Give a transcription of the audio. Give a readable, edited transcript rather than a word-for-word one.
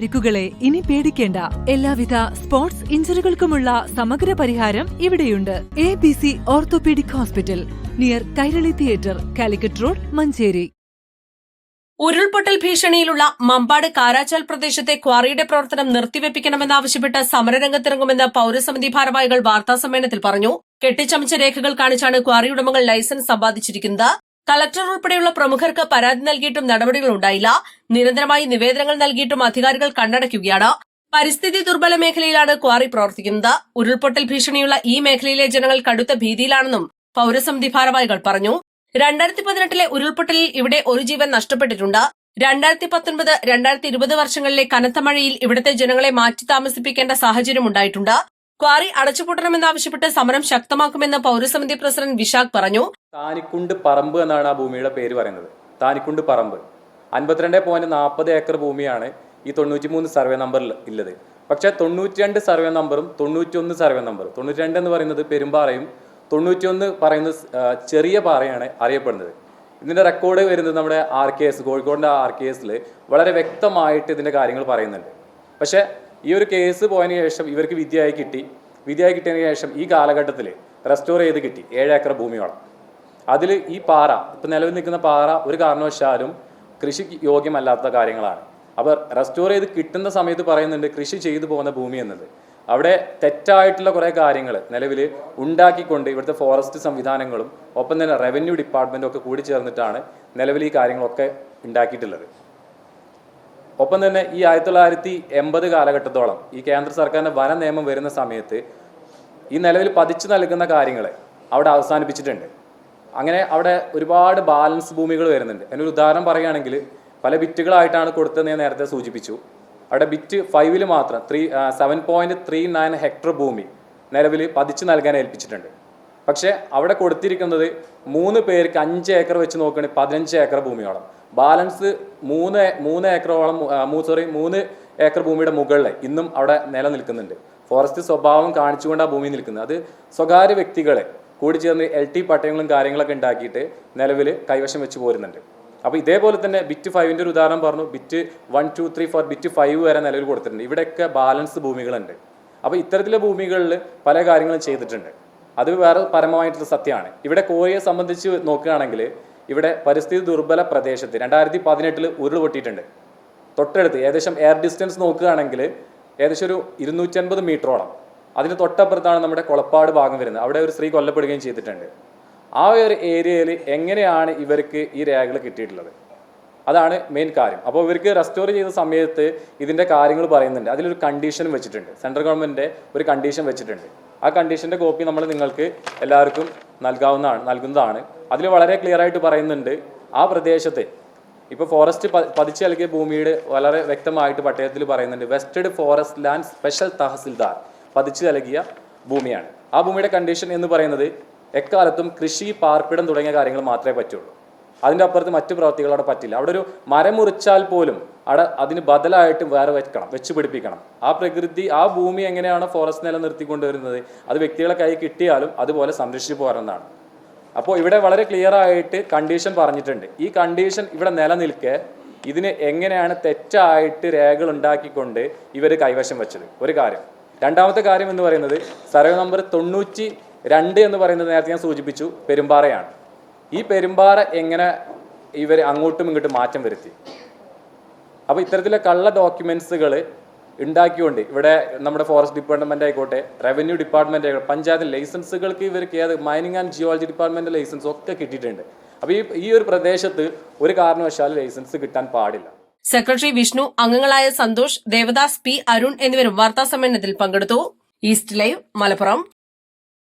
പരിക്കുകളെ ഇനി പേടിക്കേണ്ട. എല്ലാവിധ സ്പോർട്സ് ഇഞ്ചുറികൾക്കുമുള്ള സമഗ്ര പരിഹാരം ഇവിടെയുണ്ട്. ABC orthopaedic hospital, near Kairali theatre, Calicut road, Manjeri. ഉരുൾപൊട്ടൽ ഭീഷണിയിലുള്ള മമ്പാട് കാരാച്ചാൽ പ്രദേശത്തെ ക്വാറിയുടെ പ്രവർത്തനം നിർത്തിവെപ്പിക്കണമെന്നാവശ്യപ്പെട്ട് സമരരംഗത്തിറങ്ങുമെന്ന് പൌരസമിതി ഭാരവാഹികൾ വാർത്താസമ്മേളനത്തിൽ പറഞ്ഞു. കെട്ടിച്ചമച്ച രേഖകൾ കാണിച്ചാണ് ക്വാറി ഉടമകൾ ലൈസൻസ് സമ്പാദിച്ചിരിക്കുന്നത്. കളക്ടർ ഉൾപ്പെടെയുള്ള പ്രമുഖർക്ക് പരാതി നൽകിയിട്ടും നടപടികൾ ഉണ്ടായില്ല. നിരന്തരമായി നിവേദനങ്ങൾ നൽകിയിട്ടും അധികാരികൾ കണ്ണടയ്ക്കുകയാണ്. പരിസ്ഥിതി ദുർബല മേഖലയിലാണ് ക്വാറി പ്രവർത്തിക്കുന്നത്. ഉരുൾപൊട്ടൽ ഭീഷണിയുള്ള ഈ മേഖലയിലെ ജനങ്ങൾ കടുത്ത ഭീതിയിലാണെന്നും പൌരസമിതി ഭാരവാഹികൾ പറഞ്ഞു. 2018 ഉരുൾപൊട്ടലിൽ ഇവിടെ ഒരു ജീവൻ നഷ്ടപ്പെട്ടിട്ടുണ്ട്. 2019, 2020 വർഷങ്ങളിലെ കനത്ത മഴയിൽ ഇവിടുത്തെ ജനങ്ങളെ മാറ്റി താമസിപ്പിക്കേണ്ട സാഹചര്യം ഉണ്ടായിട്ടുണ്ട്. ക്വാറി അടച്ചുപൂട്ടണമെന്നാവശ്യപ്പെട്ട് സമരം ശക്തമാക്കുമെന്ന് പൌരസമിതി പ്രസിഡന്റ് വിശാഖ് പറഞ്ഞു. താനിക്കുണ്ട് പറമ്പ് എന്നാണ് ആ ഭൂമിയുടെ പേര് പറയുന്നത്. താനിക്കുണ്ട് പറമ്പ് 52.40 ഏക്കർ ഭൂമിയാണ് ഈ 93 സർവേ നമ്പറിൽ ഉള്ളത്. പക്ഷേ 92 സർവേ നമ്പറും 91 സർവേ നമ്പറും, 92 എന്ന് പറയുന്നത് പെരുമ്പാറയും 91 പറയുന്നത് ചെറിയ പാറയാണ് അറിയപ്പെടുന്നത്. ഇതിൻ്റെ റെക്കോർഡ് വരുന്നത് നമ്മുടെ RKS, കോഴിക്കോടിൻ്റെ RKSൽ വളരെ വ്യക്തമായിട്ട് ഇതിൻ്റെ കാര്യങ്ങൾ പറയുന്നുണ്ട്. പക്ഷേ ഈ ഒരു കേസ് പോയതിനു ശേഷം ഇവർക്ക് വിധിയായി കിട്ടിയതിന് ശേഷം ഈ കാലഘട്ടത്തിൽ റെസ്റ്റോർ ചെയ്ത് കിട്ടി 7 ഏക്കർ ഭൂമിയോളം. അതിൽ ഈ പാറ, ഇപ്പം നിലവിൽ നിൽക്കുന്ന പാറ ഒരു കാരണവശാലും കൃഷി യോഗ്യമല്ലാത്ത കാര്യങ്ങളാണ്. അപ്പോൾ റെസ്റ്റോർ ചെയ്ത് കിട്ടുന്ന സമയത്ത് പറയുന്നുണ്ട് കൃഷി ചെയ്തു പോകുന്ന ഭൂമി എന്നത്. അവിടെ തെറ്റായിട്ടുള്ള കുറേ കാര്യങ്ങൾ നിലവിൽ ഉണ്ടാക്കിക്കൊണ്ട് ഇവിടുത്തെ ഫോറസ്റ്റ് സംവിധാനങ്ങളും ഒപ്പം തന്നെ റവന്യൂ ഡിപ്പാർട്ട്മെൻറ്റും ഒക്കെ കൂടി ചേർന്നിട്ടാണ് നിലവിൽ ഈ കാര്യങ്ങളൊക്കെ ഉണ്ടാക്കിയിട്ടുള്ളത്. ഒപ്പം തന്നെ ഈ 1980 കാലഘട്ടത്തോളം ഈ കേന്ദ്ര സർക്കാരിൻ്റെ വന നിയമം വരുന്ന സമയത്ത് ഈ നിലവിൽ പതിച്ചു നൽകുന്ന കാര്യങ്ങൾ അവിടെ അവസാനിപ്പിച്ചിട്ടുണ്ട്. അങ്ങനെ അവിടെ ഒരുപാട് ബാലൻസ് ഭൂമികൾ വരുന്നുണ്ട്. അതിനൊരു ഉദാഹരണം പറയുകയാണെങ്കിൽ പല ബിറ്റുകളായിട്ടാണ് കൊടുത്തതെന്ന് ഞാൻ നേരത്തെ സൂചിപ്പിച്ചു. അവിടെ ബിറ്റ് 5 മാത്രം 7.39 ഹെക്ടർ ഭൂമി നിലവിൽ പതിച്ചു നൽകാൻ ഏൽപ്പിച്ചിട്ടുണ്ട്. പക്ഷേ അവിടെ കൊടുത്തിരിക്കുന്നത് 3 പേർക്ക് 5 ഏക്കർ വെച്ച് നോക്കുകയാണെങ്കിൽ 15 ഏക്കർ ഭൂമിയോളം. ബാലൻസ് 3 ഏക്കർ ഭൂമിയുടെ മുകളിൽ ഇന്നും അവിടെ നിലനിൽക്കുന്നുണ്ട്. ഫോറസ്റ്റ് സ്വഭാവം കാണിച്ചുകൊണ്ട് ആ ഭൂമി നിൽക്കുന്നത്. അത് സ്വകാര്യ വ്യക്തികളെ കൂടി ചേർന്ന് LT പട്ടയങ്ങളും കാര്യങ്ങളൊക്കെ ഉണ്ടാക്കിയിട്ട് നിലവിൽ കൈവശം വെച്ച് പോരുന്നുണ്ട്. അപ്പോൾ ഇതേപോലെ തന്നെ ബിറ്റ് 5ൻ്റെ ഒരു ഉദാഹരണം പറഞ്ഞു. ബിറ്റ് 1, 2, 3, 4 ബിറ്റ് 5 വരെ നിലവിൽ കൊടുത്തിട്ടുണ്ട്. ഇവിടെയൊക്കെ ബാലൻസ് ഭൂമികളുണ്ട്. അപ്പോൾ ഇത്തരത്തിലെ ഭൂമികളിൽ പല കാര്യങ്ങളും ചെയ്തിട്ടുണ്ട്. അത് വേറെ പരമമായിട്ടുള്ള സത്യമാണ്. ഇവിടെ കോറിയെ സംബന്ധിച്ച് നോക്കുകയാണെങ്കിൽ ഇവിടെ പരിസ്ഥിതി ദുർബല പ്രദേശത്ത് 2018 ഉരുൾ പൊട്ടിയിട്ടുണ്ട്. തൊട്ടടുത്ത് ഏകദേശം എയർ ഡിസ്റ്റൻസ് നോക്കുകയാണെങ്കിൽ ഏകദേശം ഒരു 250 മീറ്ററോളം. അതിന് തൊട്ടപ്പുറത്താണ് നമ്മുടെ കൊളപ്പാട് ഭാഗം വരുന്നത്. അവിടെ ഒരു സ്ത്രീ കൊല്ലപ്പെടുകയും ചെയ്തിട്ടുണ്ട്. ആ ഒരു ഏരിയയിൽ എങ്ങനെയാണ് ഇവർക്ക് ഈ രേഖകൾ കിട്ടിയിട്ടുള്ളത്? അതാണ് മെയിൻ കാര്യം. അപ്പോൾ ഇവർക്ക് റെസ്റ്റോർ ചെയ്ത സമയത്ത് ഇതിൻ്റെ കാര്യങ്ങൾ പറയുന്നുണ്ട്. അതിലൊരു കണ്ടീഷൻ വെച്ചിട്ടുണ്ട്. സെൻട്രൽ ഗവൺമെൻറ്റിൻ്റെ ഒരു കണ്ടീഷൻ വെച്ചിട്ടുണ്ട്. ആ കണ്ടീഷൻ്റെ കോപ്പി നമ്മൾ നിങ്ങൾക്ക് എല്ലാവർക്കും നൽകുന്നതാണ്. അതിൽ വളരെ ക്ലിയർ ആയിട്ട് പറയുന്നുണ്ട് ആ പ്രദേശത്ത് ഇപ്പോൾ ഫോറസ്റ്റ് പതിച്ചു നൽകിയ ഭൂമിയുടെ വളരെ വ്യക്തമായിട്ട് പട്ടയത്തിൽ പറയുന്നുണ്ട് vested forest land special tahsildar പതിച്ചു നൽകിയ ഭൂമിയാണ്. ആ ഭൂമിയുടെ കണ്ടീഷൻ എന്ന് പറയുന്നത് എക്കാലത്തും കൃഷി, പാർപ്പിടം തുടങ്ങിയ കാര്യങ്ങൾ മാത്രമേ പറ്റുള്ളൂ. അതിൻ്റെ അപ്പുറത്ത് മറ്റു പ്രവർത്തികൾ അവിടെ പറ്റില്ല. അവിടെ ഒരു മരം മുറിച്ചാൽ പോലും അവിടെ അതിന് ബദലായിട്ട് വേറെ വെച്ച് പിടിപ്പിക്കണം. ആ പ്രകൃതി, ആ ഭൂമി എങ്ങനെയാണ് ഫോറസ്റ്റ് നിലനിർത്തിക്കൊണ്ടുവരുന്നത്, അത് വ്യക്തികളെ കൈ കിട്ടിയാലും അതുപോലെ സംരക്ഷിച്ചു പോരുന്നതാണ്. അപ്പോൾ ഇവിടെ വളരെ ക്ലിയർ ആയിട്ട് കണ്ടീഷൻ പറഞ്ഞിട്ടുണ്ട്. ഈ കണ്ടീഷൻ ഇവിടെ നിലനിൽക്കെ ഇതിന് എങ്ങനെയാണ് തെറ്റായിട്ട് രേഖകൾ ഉണ്ടാക്കിക്കൊണ്ട് ഇവർ കൈവശം വെച്ചത് ഒരു കാര്യം. രണ്ടാമത്തെ കാര്യം എന്ന് പറയുന്നത് സർവേ നമ്പർ 92 എന്ന് പറയുന്നത് നേരത്തെ ഞാൻ സൂചിപ്പിച്ചു പെരുമ്പാറയാണ്. ഈ പെരുമ്പാറ എങ്ങനെ ഇവർ അങ്ങോട്ടും ഇങ്ങോട്ടും മാറ്റം വരുത്തി? അപ്പോൾ ഇത്തരത്തിലെ കള്ള ഡോക്യുമെൻസുകൾ ഉണ്ടാക്കിക്കൊണ്ട് ഇവിടെ നമ്മുടെ ഫോറസ്റ്റ് ഡിപ്പാർട്ട്മെൻ്റ് ആയിക്കോട്ടെ, റവന്യൂ ഡിപ്പാർട്ട്മെൻ്റ് ആയിക്കോട്ടെ, പഞ്ചായത്ത് ലൈസൻസുകൾക്ക് ഇവർക്ക് mining and geology department licence ഒക്കെ കിട്ടിയിട്ടുണ്ട്. അപ്പോൾ ഈ ഒരു പ്രദേശത്ത് ഒരു കാരണവശാലും ലൈസൻസ് കിട്ടാൻ പാടില്ല. സെക്രട്ടറി വിഷ്ണു, അംഗങ്ങളായ സന്തോഷ്, ദേവദാസ്, P. അരുൺ എന്നിവരും വാർത്താസമ്മേളനത്തിൽ പങ്കെടുത്തു. East live, Malappuram.